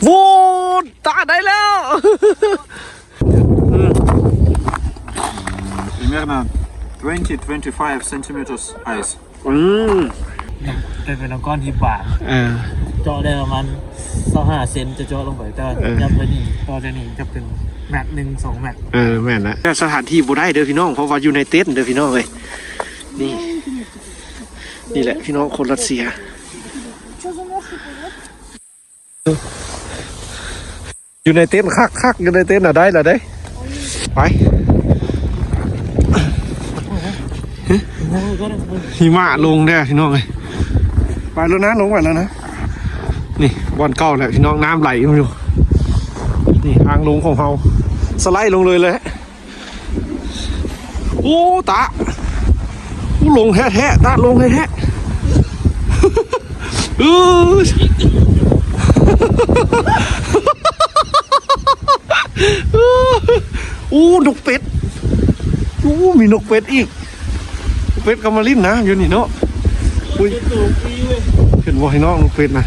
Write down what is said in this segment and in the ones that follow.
โว้ตาได้แล้ว Примерно 20-25 centimeters ice. เป็นน้ำก้อนที่บางเจาะได้ประมาณ25 เซนจะเจาะลงไปแต่ยับไปนี่ต่อจากนี้จะเป็นแมตต์1-2 แมตต์แม่นนะสถานที่บ่ได้เด้อพี่น้องเพราะว่าอยู่ในเต็นท์เด้อพี่น้องเลยนี่แหละพี่น้องคนรัสเซียอยู่ในเต็นท์คักอยู่ในเต็นท์ได้ละได้ไปหิมะลงได้พี่น้องเลยไปแล้วนะลงไปแล้วนะนี่บอลเก่าแหละพี่น้องน้ำไหลมาอยู่นี่ทางลงของเราสไลด์ลงเลยโอ้ตาลงแท้ตาลงแท้โอ้นกเป็ดโอ้มีนกเป็ดอีกเป็ดกำมาลิ้นนะอยู่นี่เนาะเห็นว่าพี่น้องนกเป็ดนะ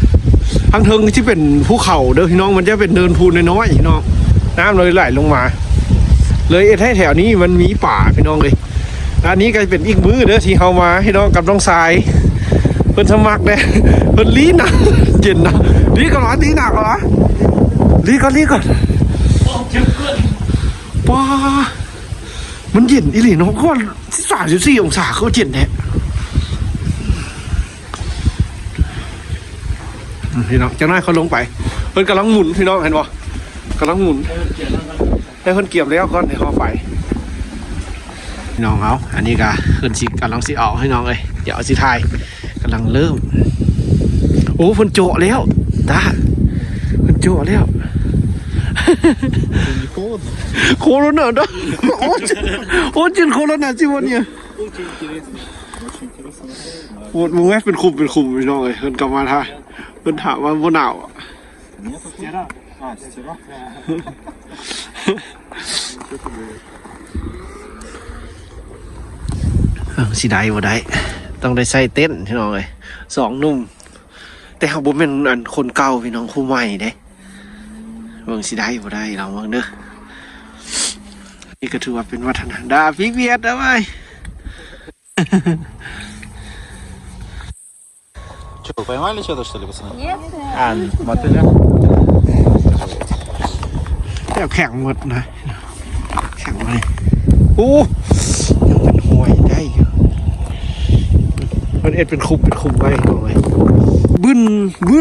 ทางเทิงที่เป็นภูเขาเด้อพี่น้องมันจะเป็นเดินพูนน้อยๆพี่น้องน้ำเลยไหลลงมาเลยให้แถวนี้มันมีป่าพี่น้องเลยอันนี้ก็เป็นอีกมือเด้อที่เขามาพี่น้องกับน้องทรายเพิ่นสมัครเนี่ยเพิ่นลีนะเย็นนะลีก่อนเหรอลีหนักเหรอลีก่อนป้ามันเย็นอีหลีน้องก็34 องศาเขาเย็นแท้พี่น้องจากนั้นเขาลงไปเพิ่นกำลังหมุนพี่น้องเห็นบ่กำลังหมุนได้เพิ่นเกี่ยวแล้วก่อนให้เขาไปพี่น้องเอาอันนี้ก็เพิ่นสิกำลังสิเอาให้น้องเลยเดี๋ยวเอาสิถ่ายกำลังเริ่มโอ้เพิ่นโจแล้วตาเพิ่นโจแล้วโคโรนาเด้อโอ้จินโคโรนาจิวันเนี่ยโอ้มึงแม่เป็นคุมพี่น้องเลยเพิ่นกลับมาท่าเพิ่นถามว่าบ่หนาวสิได้บ่ได้ต้องได้ใส่เต้นพี่น้องเลย2 หนุ่มแต่เขาบ่แม่นอันคนเก่าพี่น้องคู่ใหม่เด้เบิ่งสิได้บ่ได้เราเบิ่งเด้อนี่ก็ถือว่าเป็นวัฒนธรรมดาพิเวียดนะเว้ยЧто, поймали что-то, что ли, пацаны? Нет. Мотыля? แข็งหมดนะแข็งเลยโอ้ยังเป็นห่วยได้อยู่มันเป็นคุมไปเอาไว้บึ้น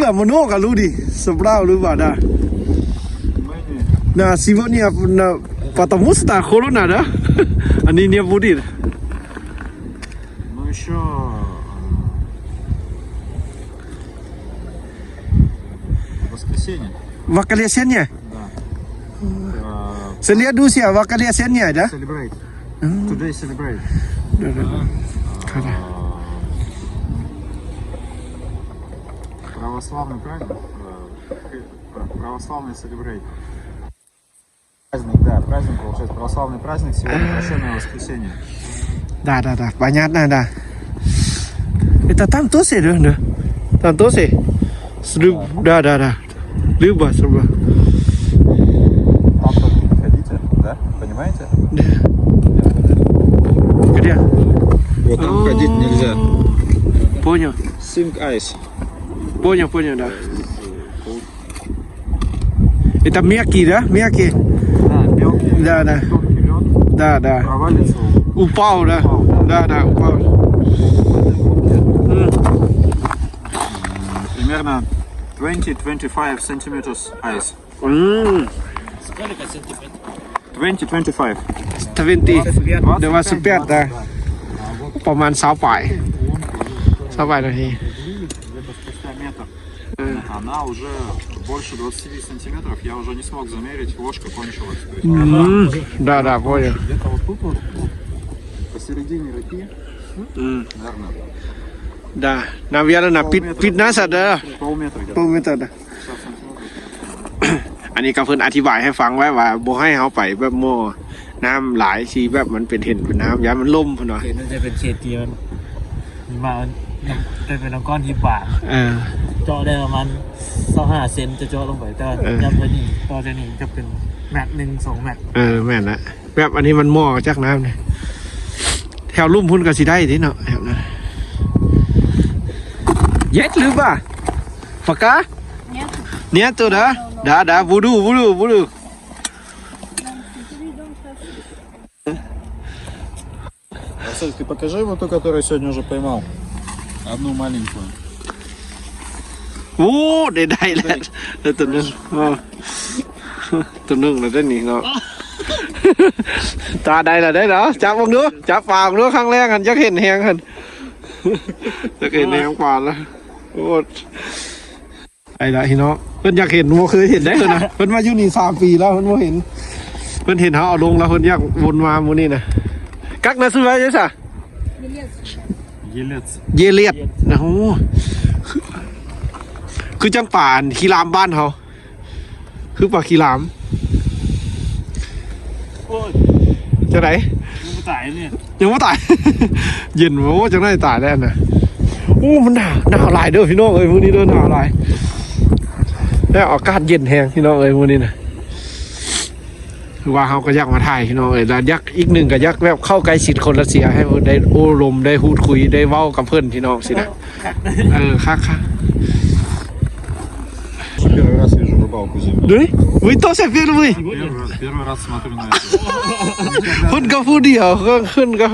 ละมโนกันรู้ดิสเปล่าหรือเปล่านะนะซีวเนี่ยนะпотому что корона да они не будет Ну, еще... Воскресенье. воскресенье Да. следующее воскресенье да Celebrate. Today celebrate. Православный праздник. Православный celebrate. Праздник, да, праздник получается. Православный праздник сегодня, Священное воскресенье. да понятно да это там тоже да там тоже да либо сруба Там только не ходите, да? Понимаете? да где Вот там ходить нельзя. понял Sink ice. понял да это мягкий да мягкий Да, мелкий. Да. Тонкий лед. да Провалится. упал да упал Примерно 20-25 centimeters ice. Сколько сантиметров? 20-25. 25даประมาณ20 ปลายนาที Где-то спустя метр. Она уже больше 20 сантиметров. Я уже не смог замерить. Ложка кончилась. То есть да понял где-то вот тут вот, посередине реки, наверное, да наверноеปิดหน้าสัตว์เด้อ полметра где-то. ไม่ตัด 50 сантиметров. อันนี้ก็เพิ่นอธิบายให้ฟังไว้ว่าบ่ให้เขาไปแบบโม่น้ำหลายสีแบบมันเป็นเห็นเป็นน้ำย้ายมันล่มพุ่นเนาะ เขตนั่นจะเป็นเขตที่มันหิมะ เป็นน้ำก้อนที่บาง เจาะได้ประมาณ25เซนจะเจาะลงไปแต่ยับตัวนี้ต่อจากนี้จะเป็นแมตช์1-2 แมตช์ แม่นละแบบอันนี้มันหม้อจากน้ำเนี่ยแถวลุ่มพุ่นก็สิได้ทีเนาะแถวนั้นเย็ดหรือเปล่าปากกาเนี่ยตัวเด้อดาบูดู Арсель, ты покажи вот ту, которую сегодня уже поймал. Одну маленькую. โอ้ได้แล้วตัวนึงตัวนึงแล้วได้นี่เนาะตาได้แล้วได้เนาะจับบังดูจับปากดูครั้งแรกกันจะเห็นแหงกันจะเห็นแหงปานแล้วโอ้ไอ้ละพี่น้องเพิ่นอยากเห็นโมเคยเห็นได้เลยนะเพิ่นมาอยู่นี่3 ปีแล้วเพิ่นโมเห็นเพิ่นเห็นเขาเอาลงแล้วเพิ่นอยากวนมาหมู่นี่นะกักนะซื้อไว้ยังซะ Елец. เยเลียดนะโอ้คือจังป่านขี้รามบ้านเขาคือป่าขี้ราม โอ้ย จะไหน มันตายเนี่ย ยังไม่ตาย เย็นโอ้จะได้ตายแล้วนะโอ้มันหนาวหลายเด้อพี่น้องเอ้ยมื้อนี้เด้อหนาวหลายแล้วอากาศเย็นแฮงพี่น้องเอ้ยมื้อนี้นะคือว่าเขาก็อยากมาถ่ายพี่น้องเอ้ยแล้วยักอีกหนึ่งก็ยักแบบเข้าใกล้ชิดคนรัสเซียให้เพิ่นได้โอ้ลมได้พูดคุยได้เว้ากับเพิ่นพี่น้องสินะค่ะ Первый раз вижу рыбалку зимой. ดูวิโตเซฟิลวิ Первый раз смотрю на это. คนก็พูดเดียวขึ้นก็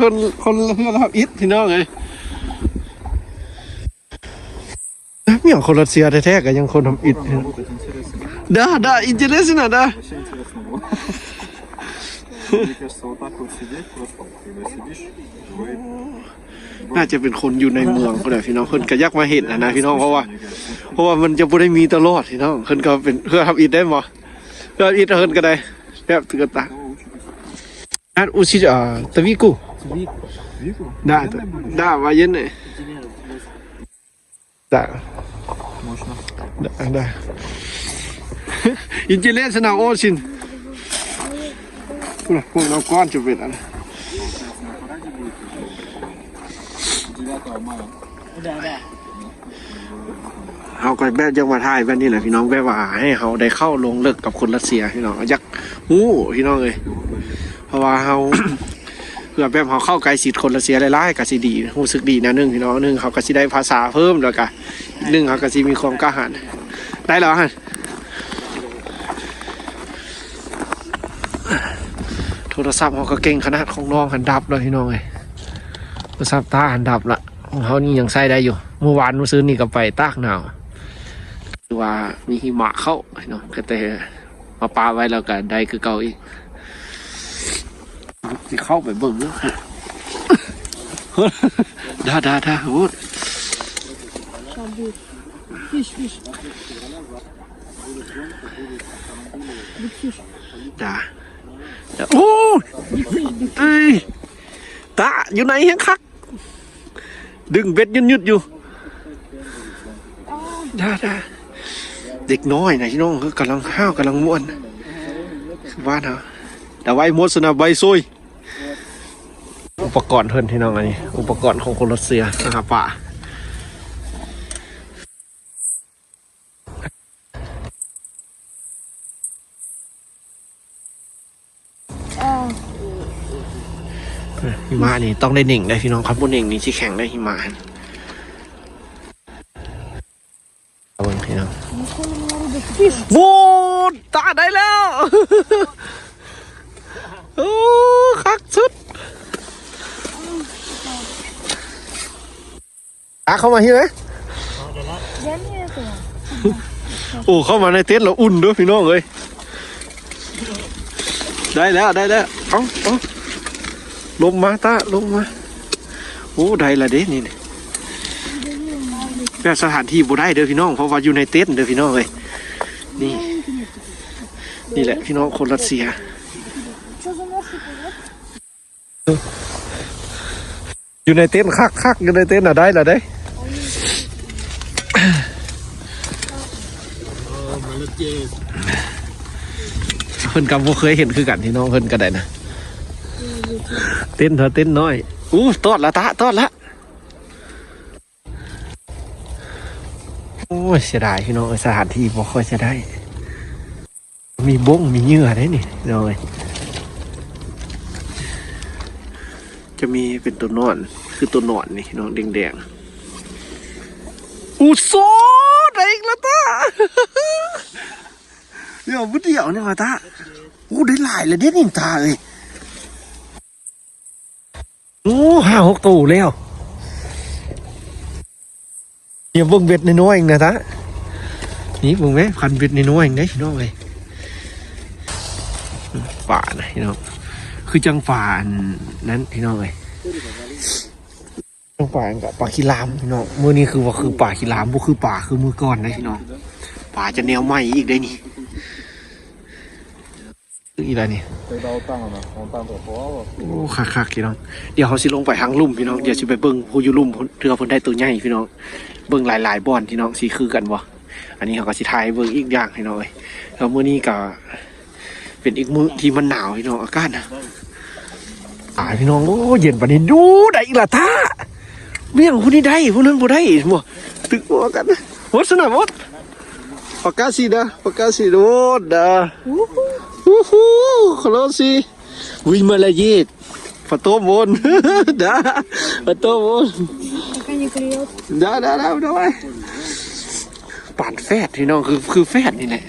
คนเพื่อนครับอิทพี่น้องเลยไม่อย่างคนรัสเซียแท้ๆก็ยังคนทำอิท Работать интересно. ได้อินเจเลสนะได้ Вообще интересно было. Мне кажется, вот так вот сидеть просто, когда сидишь, вы น่าจะเป็นคนอยู่ในเมืองคนเดียวพี่น้องคนก็ยักมาเห็นนะพี่น้องเพราะว่ามันจะไม่ได้มีตลอดพี่น้องคนก็เป็นเพื่อทำอิทได้มั้ยเพื่ออิทคนก็ได้แบบตึกตาอันอุชิตะวิกู Вику? ได้ว่าเย็นเลยได้ Можно. ได้อินเจเลสนาโอชินพวกเราก้อนจะเป็นอะไร 9 мая. ได้ เขาก็แบบยังมาถ่ายแบบนี้แหละพี่น้องแบบว่าให้เขาได้เข้าลงเลิกกับคนรัสเซียพี่น้องยักหูพี่น้องเลยเพราะว่าเขา เพื่อแบบเขาเข้าใกล้ชิดคนรัสเซียหลายๆก็สิดีรู้สึกดีนะนึงพี่น้องนึงเขาก็สิได้ภาษาเพิ่มแล้วก็นึงเขาก็สิมีความกล้าหาญได้แล้วฮะโทรศัพท์เขาก็เก่งขนาดของน้องหันดับเลยพี่น้องเลยโทรศัพท์ตาหันดับละของเขานี่ยังใช้ได้อยู่เมื่อวานซื้อนี่ก็ไปตากหนาวคือว่ามีหิมะเข้าพี่น้องก็แต่มาปาไว้แล้วก็ได้คือเก่าอีกที่เข้าไปเบิ่งเนาะ ได้โอ้ได้โอ้เอ้ยตาอยู่ไหนยังคักดึงเบ็ดยืดอยู่ได้เด็กน้อยนะพี่น้องคือกำลังห้าวกำลังม่วนบ้านเหรอแต่ไว้มดสนาใบซุยอุปกรณ์เพิ่นพี่น้องอันนี้อุปกรณ์ของคนรัสเซียนะครับป่าหิมะนี่ต้องได้หนึ่งได้พี่น้องครับพวกหนึ่งนี่ที่แข่งได้หิมะเอาเบิ่งพี่น้องโว้ตาได้แล้ว โอ้คักสุดเข้ามาที่ไหนโอ้เข้ามาในเต็นท์เราอุ่นด้วยพี่น้องเลยได้แล้วเอาลงมาตาลงมาโอ้ได้ละเด้นี่แบบสถานที่บ่ได้เด้อพี่น้องเพราะว่าอยู่ในเต็นท์เด้อพี่น้องเลยนี่แหละพี่น้องคนรัสเซียอยู่ในเต็นท์คักอยู่ในเต็นท์ได้ละได้เพิ่นก็บ่เคยเห็นคือกันพี่น้องเพิ่นก็ได้นะเต้นน้อยตอดละตอดละ โอ้ยเสียดายพี่น้องสถานที่บ่ค่อยจะได้มีบ้งมีเหยื่อได้นี่เลยจะมีเป็นตัวนอนคือตัวนอนนี่น้องแดงๆอูโซได้อีกแล้วตาเดี๋ยวบุเดียวเนี่ยมาตาอู้ได้หลายเลยเด็ดนี่ตาเลยโอ้5-6ตัวแล้วอย่าเบิ่งเบ็ดน้อยๆเองนะตานี่เบิ่งไหมพันเบ็ดน้อยๆเองได้พี่น้องเลยป่านะพี่น้องคือจังป่านั้นพี่น้องเลยจังป่ากับป่าขี้ลามพี่น้องมื้อนี้คือว่าคือป่าขี้ลามบ่คือป่าคือมื้อก่อนนะพี่น้องป่าจะแนวใหม่อีกได้นี่อีอะไรนี่โอ้คักๆพี่น้องเดี๋ยวเขาสิลงไปทางลุ่มพี่น้องเดี๋ยวสิไปเบิ่งผู้อยู่ลุ่มเถื่อเพิ่นได้ตัวใหญ่พี่น้องเบิ่งหลายๆบ่อนพี่น้องสิคือกันบ่อันนี้เขาก็สิถ่ายเบิ่งอีกอย่างพี่น้องเลยแล้วมื้อนี้ก็เป็นอีกมื้อที่มันหนาวพี่น้องอากาศนะพี่น้องโอ้เย็นปานนี้ดูได้อีกละท่าเบี้ยงผู้นี้ได้ผู้นั้นบ่ได้บ่ตึกบ่กันหมดสนามหมดปากกาสีดาปากกาสีโดดาฮู้ฮู้คลอสิวิมาลายีดปะโตบนดาปะโตบนดาไว้ปานแฟดพี่น้องคือแฟดนี่แหละ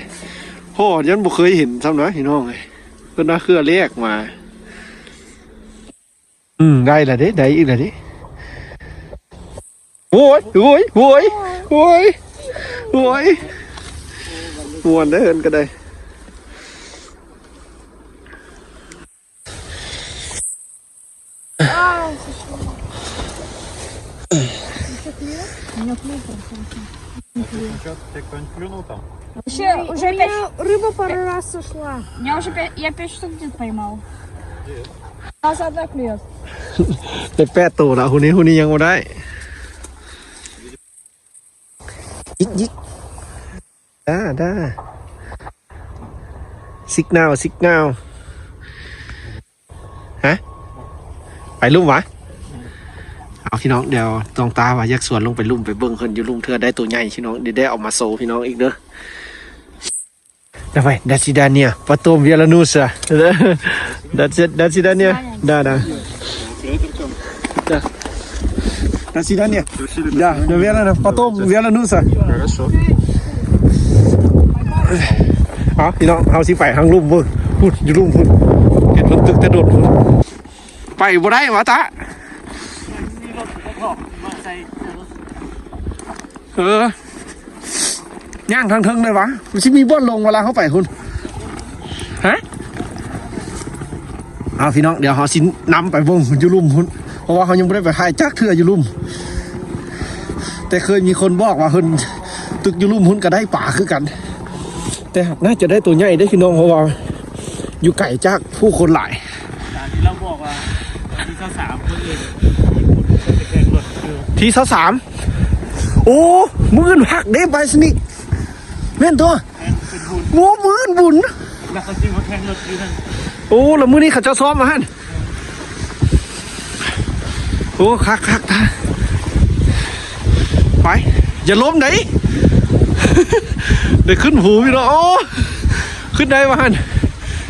พ่อยันบ่เคยเห็นซ้ำนะพี่น้องเลยเพิ่นน่าเครือแรกมาได้ละเด้ได้อีกละเด้โอ้ยมวนได้เห็นก็ได้Уже опять... Рыба пару раз сошла. Я 5 штук где-то поймал. Нас одна клюет. ได้8ตัวแล้วคนนี้ยังบ่ได้ยิกได้ซิกนาวฮะไปลุ่มวะเอาพี่น้องเดี๋ยวตองตาว่าแยกสวนลงไปลุ่มไปเบิ่งเพิ่นอยู่ลุ่มเทื่อได้ตัวใหญ่พี่น้องได้เอามาโซพี่น้องอีกเด้อДавай, до свидания. Потом вернуся. До свидания. Да. До свидания. Да, наверное, потом вернуся. Хорошо. เอาพี่น้องเอาสิไปทางลุ่มเบิ่งพูดอยู่ลุ่มพูดเห็นเพิ่นตึกแต่โดดพูดไปบ่ได้หวะตาย่างทางเทิงเลยวะมันสิมีบ่อนลงเวลาเขาไปคุณฮะเอาพี่น้องเดี๋ยวเขาสินำไปวงอยู่ลุ่มคุณเพราะว่าเขายังไม่ได้ไปถ่ายจักเทื่ออยู่ลุ่มแต่เคยมีคนบอกว่าคุณตึกอยู่ลุ่มคุณก็ได้ป่าคือกันแต่น่าจะได้ตัวใหญ่ได้พี่น้องเพราะว่าอยู่ไก่จากผู้คนหลายที่เราบอกว่าที่3คนอื่นที่3โอ้มือนหักได้ไปสนิกแม่นตัวโอ้มือนบุญแล้วเขาจริงเขาแข่งรถอยู่นั่นโอ้แล้วมือนี้เขาจะซ้อมมาฮั่นโอ้คักไปอย่าล้มไหนเดี๋ยวขึ้นหูพี่น้องโอ้ขึ้นได้มาฮั่น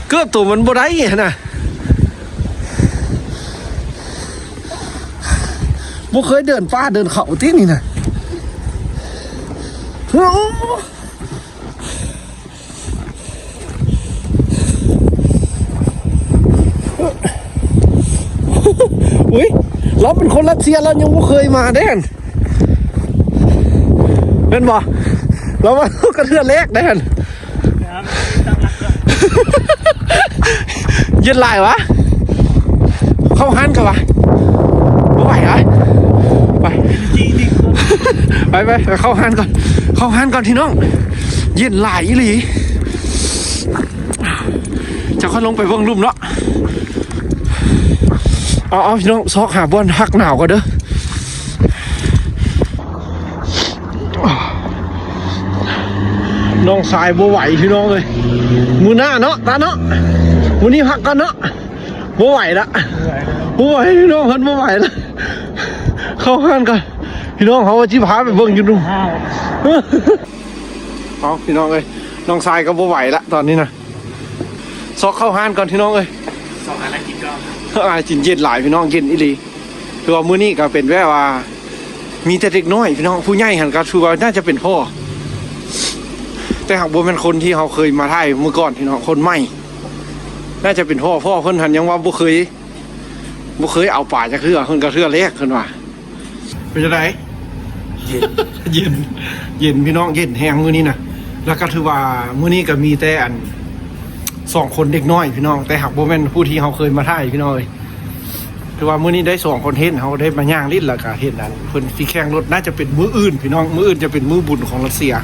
เกือบตัวมันบ่ได้น่ะบ่เคยเดินป่าเดินเขาที่นี่น่ะอุ้ยเราเป็นคนรัสเซียเรายังไม่เคยมาเด่นเป็นบ่เรามากระเทือนเล็กเด่นยืนลายวะเข้าหันกันวะไม่ไหวเหรอไปเข้าหันก่อนที่น้องเย็นหลายอีหลีจะค่อยลงไปเบิ่งลุ่มเนาะเอาพี่น้องซอกหาบ่อนหักหนาวก่อนเด้อน้องสายบ่ไหวพี่น้องเลยมือหน้าเนาะตาเนาะวันนี้หักกันเนาะบ่ไหวละบ่ไหวพี่น้องเพิ่นบ่ไหวละเข้าหันก่อน พี่น้องเขาจิพาไปเบิ่งอยู่ดู ห้าว เอาพี่น้องเอ้ยน้องทรายก็บ่ไหวละตอนนี้นะซอกเข้าห้านก่อนพี่น้องเอ้ย สองอะไรกินก็ จินเย็นหลายพี่น้องเย็นอีหลีคือว่ามื้อนี้ก็เป็นแว่ว่า มีแต่เด็กน้อยพี่น้องผู้ใหญ่หันก็คือว่าน่าจะเป็นพ่อแต่หากบ่เป็นคนที่เขาเคยมาถ่ายเมื่อก่อนพี่น้องคนใหม่น่าจะเป็นพ่อเพิ่นหันยังว่าบ่เคยเอาป่าจากเรือเพิ่นก็เรือแรกเพิ่นว่าเป็นจังได๋เย็น เย็นพี่น้องเย็นแฮงมื้อนี้นะแล้วก็ถือว่ามื้อนี้ก็มีแต่อัน2คนเด็กน้อยพี่น้องแต่หากบ่แม่นผู้ที่เขาเคยมาถ่ายพี่น้องเอ้ยถือว่ามื้อนี้ได้2คนเห็นเขาได้มาย่างลิ้นแล้วก็เห็นอันเพิ่นสิแข่งรถน่าจะเป็นมื้ออื่นพี่น้องมื้ออื่นจะเป็นมื้อบุญของรัสเซีย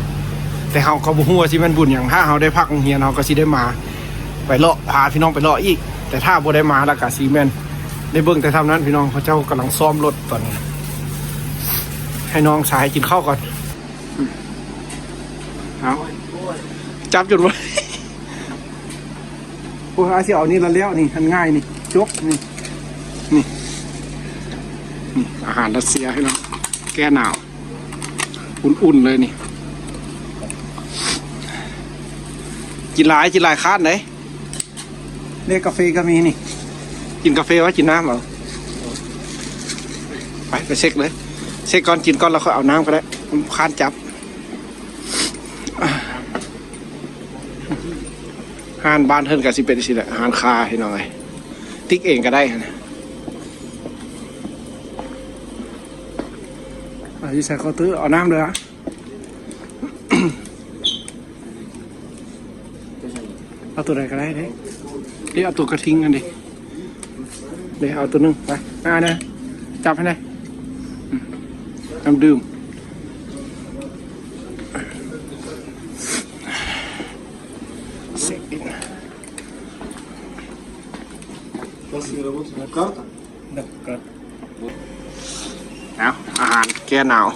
แต่เฮาก็บ่ฮู้ว่าสิแม่นบุญหยังถ้าเฮาได้พักโรงเรียนเฮาก็สิได้มาไปเลาะพาพี่น้องไปเลาะอีกแต่ถ้าบ่ได้มาแล้วก็สิแม่นได้เบิ่งแต่เท่านั้นพี่น้องเขาเจ้ากำลังซ้อมรถตอนนี้ให้น้องชายกินข้าวก่อนเอาจับจนว่าโอ้ยอาสิเอานี่ละแล้วนี่ทันง่ายนี่จกนี่อาหารรัสเซียให้น้องแก้หนาวอุ่นๆเลยนี่กินหลายคาดไหนเรียกกาแฟก็มีนี่กินกาแฟวะกินน้ำเหรอไปเช็คเลยเช็คก่อนกินก่อนแล้วค่อยเอาน้ำก็ได้คาดจับหานบ้านเฮิรนกับสิเป็นสิแหละหานคาให้หน่อยติ๊กเองก็ได้นะที่ใส่ข้าวตื้อเอาน้ำเลยฮะ เอาตัวใดก็ได้เด้เดี๋ยวเอาตัวกระทิงกันดิเดี๋ยวเอาตัวนึงไปนะจับให้ได้น้ำดื่มเสร็จเอาอาหารแก้หนาว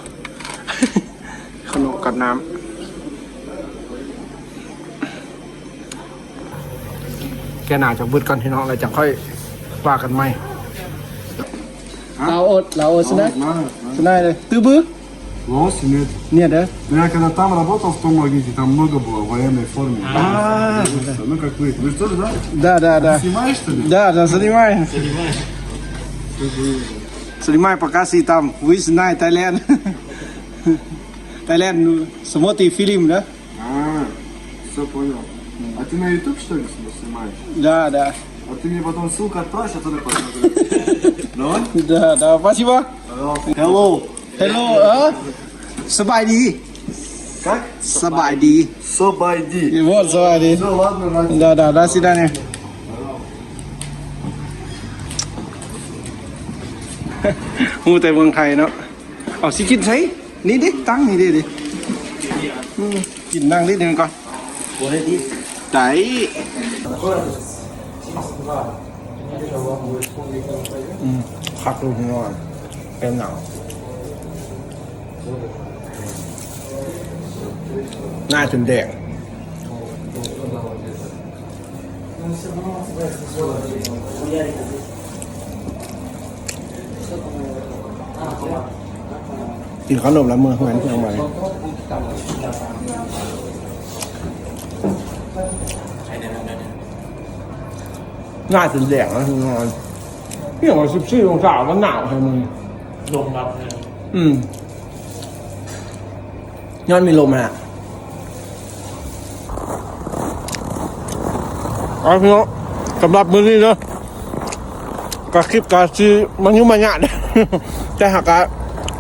ขนมกับน้ำแก้หนาวจะบืดก่อนพี่น้องอะไรจะค่อยว่ากันไหมเราอดชนะเลยตื้อบื้อ Лоси, нет. เนี่ยเด้อ Ну, я когда там работал в том магните, там много было в военной форме. Ну, как вы. Вы что же, да? Да. Снимаешь, что ли? Да, снимай. Снимай, пока си там. Вы знаете Таиланд. Таиланд, смотри фильм, да? Все понял. А ты на YouTube, что ли, снимаешь? Да. А ты мне потом ссылку отправишь, я туда посмотрю. Давай? Да, спасибо. Hello. สบายดี Как? สบายดี Собайди. Вот,สบายดี Все, ладно, Надя. Да, до свидания. ฮู้แต่เมืองไทยเนาะเอาสิกินใช้นี่ดิตั้งนี่ดิกินนั่งนิดนึงก่อนได้ขับลงนอนเป็นหนาวหน้าจนแดงกินขนมแล้วมือเหมือนเพื่อนมาหน้าจนแดงแล้วนอนพี่บอกว่า14 องศามันหนาวใช่ไหม ลงรับ ย้อนมีลมฮะเอาพี่น้องสำหรับมื้อนี้เนาะก็คลิปการซื้อมันยุ่งมันยากเนี่ยแต่หาก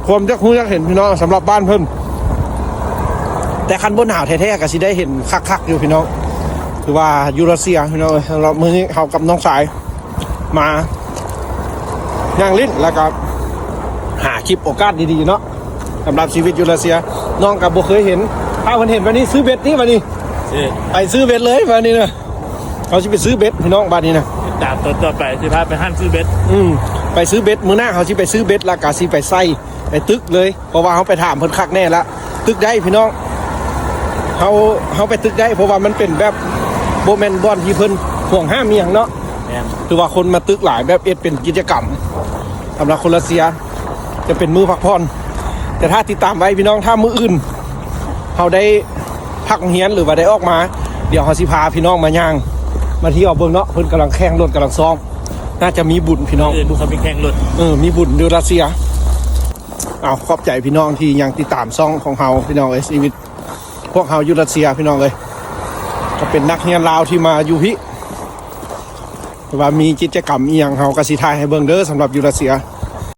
ความจะคุ้นจะเห็นพี่น้องสำหรับบ้านเพิ่นแต่คันบนหาวแท้ๆก็สิได้เห็นคักๆอยู่พี่น้องคือว่ายูรัสเซียพี่น้องสำหรับมื้อนี้เขากับน้องสายมาย่างลิ้นแล้วก็หาคลิปโอกาสดีๆเนาะสำหรับชีวิตยูรัสเซียน้องกับบ่เคยเห็นถ้าเพิ่นเห็นวันนี้ซื้อเบ็ดนี่วันนี้ไปซื้อเบ็ดเลยวันนี้นะเขาสิไปซื้อเบ็ดพี่น้องบ้านนี้นะ ดาบต่อไปสิพาไปหั่นซื้อเบ็ด ไปซื้อเบ็ดมื้อหน้าเขาสิไปซื้อเบ็ดแล้วก็สิไปใส่ไปตึกเลยเพราะว่าเขาไปถามเพิ่นคักแน่ละตึกได้พี่น้องเขาไปตึกได้เพราะว่ามันเป็นแบบโบแมนบอนที่เพิ่นห่วงห้ามเมียงเนาะคือว่าคนมาตึกหลายแบบเป็นกิจกรรมสำหรับคนรัสเซียจะเป็นมือพักผ่อน แต่ถ้าติดตามไว้พี่น้องถ้ามื้ออื่นเขาได้พักเฮียนหรือว่าได้ออกมาเดี๋ยวเขาสิพาพี่น้องมาย่างมาเที่ยวเบิ่งเนาะเพิ่นกำลังแข่งรถกำลังซ้อมน่าจะมีบุญพี่น้อง ดูเขาเป็นแข่งรถ มีบุญดูรัสเซียเอาขอบใจพี่น้องที่ยังติดตามซ่องของเฮาพี่น้องชีวิตพวกเฮาอยู่รัสเซียพี่น้องเลยก็เป็นนักเรียนลาวที่มาอยู่พี่ว่ามีกิจกรรมอีหยังเฮาก็สิถ่ายให้เบิ่งเด้อสำหรับอยู่รัสเซีย